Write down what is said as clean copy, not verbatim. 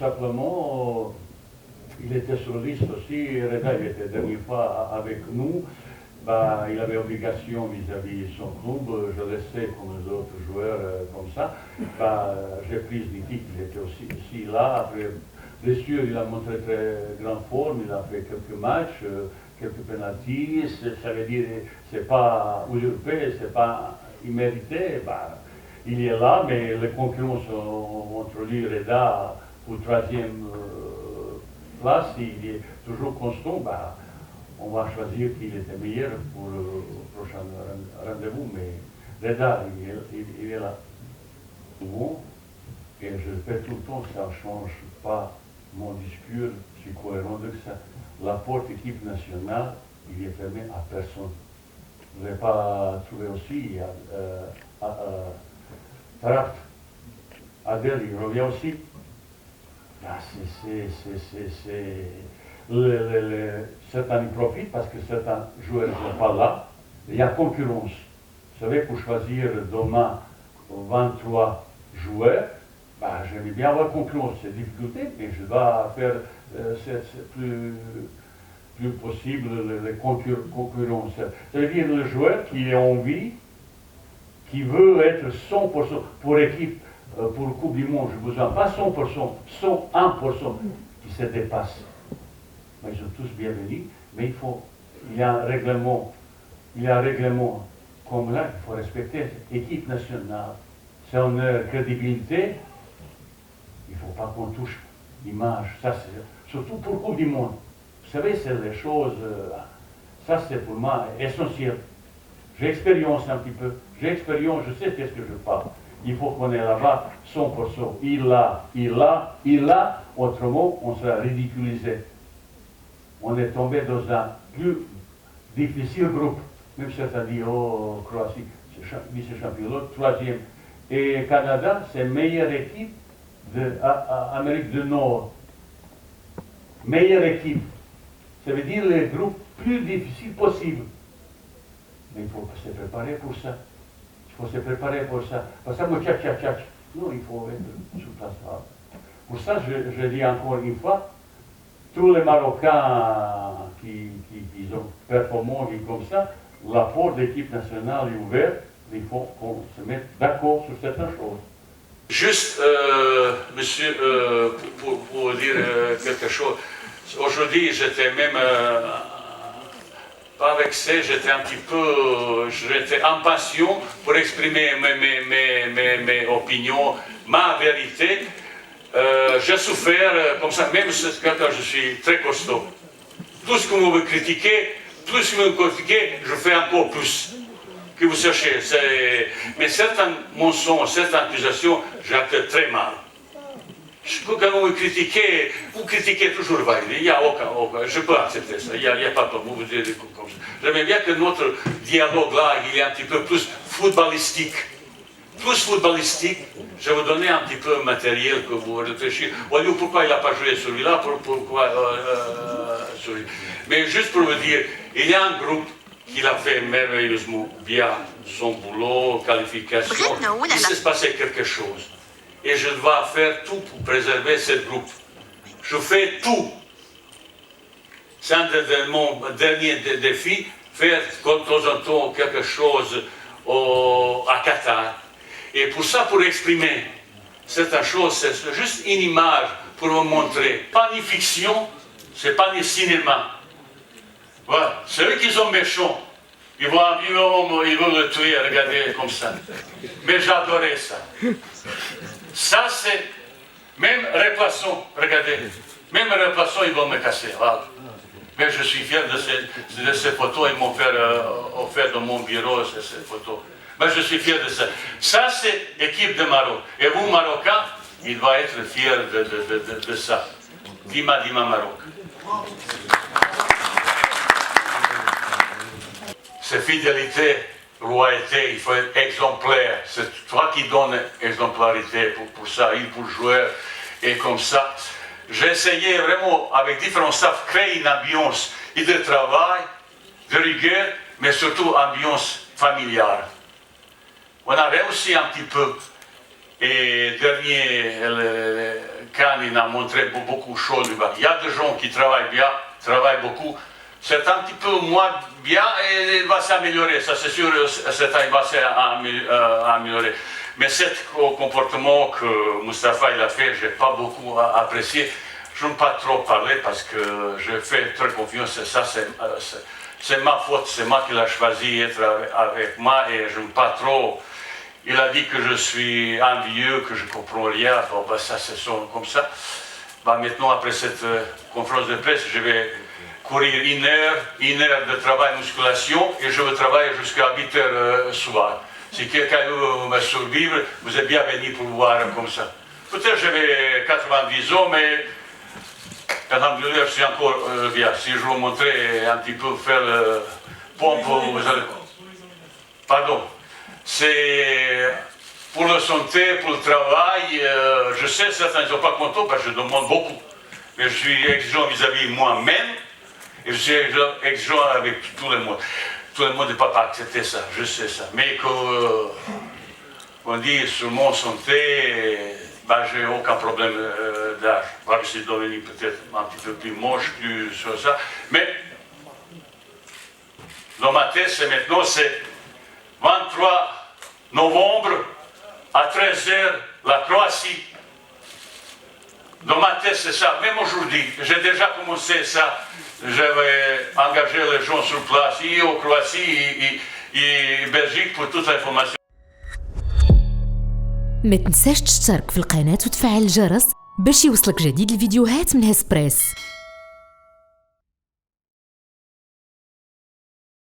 simplement, il était sur liste aussi, Reda il était dernière fois avec nous, bah, il avait obligation vis-à-vis de son club, je le sais comme les autres joueurs comme ça. Bah, j'ai pris Nitti, il était aussi là, après blessure, il a montré très grande forme, il a fait quelques matchs, quelques pénaltys, ça veut dire c'est pas usurpé, c'est pas immérité, bah, il est là, mais les concurrents sont entre lui et Reda pour troisième place, il est toujours constant, bah, on va choisir qu'il était meilleur pour le prochain rendez-vous, mais Reda, il est là. Souvent, et je le fais tout le temps, ça ne change pas mon discours, je suis cohérent de ça. La porte équipe nationale, il est fermé à personne. Vous n'avez pas trouvé aussi, Tarat, Adel, il revient aussi. Ah, certains y profitent parce que certains joueurs ne sont pas là. Il y a concurrence. Vous savez, pour choisir demain 23 joueurs, bah, j'aime bien avoir concurrence. C'est difficulté, mais je dois faire c'est plus possible les concurrences. Ça veut dire le joueur qui a envie, qui veut être 100% pour l'équipe, pour le Coupe du Monde, je besoin pas 100%, 101% qui se dépasse. Mais ils sont tous bienvenus, mais il y a un règlement, comme là, il faut respecter l'équipe nationale, son crédibilité, il ne faut pas qu'on touche l'image, ça c'est, surtout pour le Coupe du Monde. Vous savez, c'est les choses, ça c'est pour moi essentiel. J'ai expérience un petit peu, je sais qu'est-ce que je parle. Il faut qu'on est là-bas 100%. Il a, autrement on sera ridiculisé. On est tombé dans un plus difficile groupe. Même certains disent, oh, Croatie, vice-champion, troisième. Et Canada, c'est la meilleure équipe d'Amérique du Nord. Meilleure équipe. Ça veut dire les groupes plus difficiles possibles. Mais il faut se préparer pour ça. Parce que moi, non, il faut être sur place. Pour ça, je dis encore une fois, tous les Marocains qui ont performé comme ça, la porte de l'équipe nationale est ouverte, il faut qu'on se mette d'accord sur certaines choses. Juste, monsieur, pour dire quelque chose, aujourd'hui j'étais même pas vexé, j'étais un petit peu, j'étais impatient pour exprimer mes opinions, ma vérité. J'ai souffert comme ça, même quand je suis très costaud. Tout ce que vous me critiquez, je fais encore plus. Que vous cherchez. Mais certains mensonges, certaines accusations, j'accepte très mal. Quand vous me critiquez, vous critiquez toujours Vaille. Il n'y a aucun, je peux accepter ça, il n'y a pas de problème, vous dites comme ça. J'aimerais bien que notre dialogue là, il est un petit peu plus footballistique. Je vais vous donner un petit peu de matériel que vous réfléchissez. Au lieu pourquoi il n'a pas joué celui-là, pourquoi celui-là. Mais juste pour vous dire, il y a un groupe qui l'a fait merveilleusement bien, son boulot, qualification. Il s'est passé quelque chose. Et je dois faire tout pour préserver ce groupe. Je fais tout. C'est un de mon dernier défi, faire de temps en temps quelque chose à Qatar. Et pour ça, pour exprimer certaines choses, c'est juste une image pour me montrer. Pas ni fiction, c'est pas ni cinéma. Voilà, c'est eux qui sont méchants. Ils veulent le tuer, regardez comme ça. Mais j'adorais ça. Ça, c'est même replaçant, regardez. Même replaçant, ils vont me casser. Voilà. Mais je suis fier de ces photos. Ils m'ont offert dans mon bureau ces photos. Mais je suis fier de ça. Ça, c'est l'équipe de Maroc. Et vous, Marocains, il va être fier de ça. Dima Maroc. C'est fidélité, loyauté, il faut être exemplaire. C'est toi qui donnes exemplarité pour ça, il pour le joueur. Et comme ça, j'ai essayé vraiment, avec différents staffs, créer une ambiance de travail, de rigueur, mais surtout ambiance familiale. On a réussi un petit peu. Et dernier, Cannes, il a montré beaucoup de choses. Il y a des gens qui travaillent bien, travaillent beaucoup. C'est un petit peu moins bien et il va s'améliorer, ça c'est sûr, il va s'améliorer. Mais ce comportement que Mustapha il a fait, je n'ai pas beaucoup apprécié. Je ne vais pas trop parler parce que je fais très confiance et ça c'est ma faute, c'est moi qui l'ai choisi d'être avec moi et je ne veux pas trop. Il a dit que je suis envieux, que je ne comprends rien, bon, ben, ça se sent comme ça. Ben, maintenant, après cette conférence de presse, je vais courir une heure de travail musculation et je vais travailler jusqu'à 8 heures soir. Si quelqu'un veut me survivre, vous êtes bienvenu pour voir comme ça. Peut-être que j'avais 90 ans, mais alhamdoulilah, je suis encore bien. Si je vous montrer un petit peu faire le pompe, vous allez... Pardon. C'est pour la santé, pour le travail. Je sais, certains ne sont pas contents parce que je demande beaucoup. Mais je suis exigeant vis-à-vis de moi-même et je suis exigeant avec tout le monde. Tout le monde ne peut pas accepter ça, je sais ça. Mais on dit sur mon santé, ben, j'ai aucun problème d'âge. Je suis devenu peut-être un petit peu plus moche, plus sur ça. Mais dans ma tête, c'est maintenant, c'est 23 novembre à 13h, la Croatie. Dans ma tête, c'est ça. Même aujourd'hui, j'ai déjà commencé ça. J'avais engagé les gens sur place, et en Croatie et Belgique pour toute l'information. ما تنساش تشترك في القناة وتفعل الجرس باش يوصلك جديد الفيديوهات من هسبريس.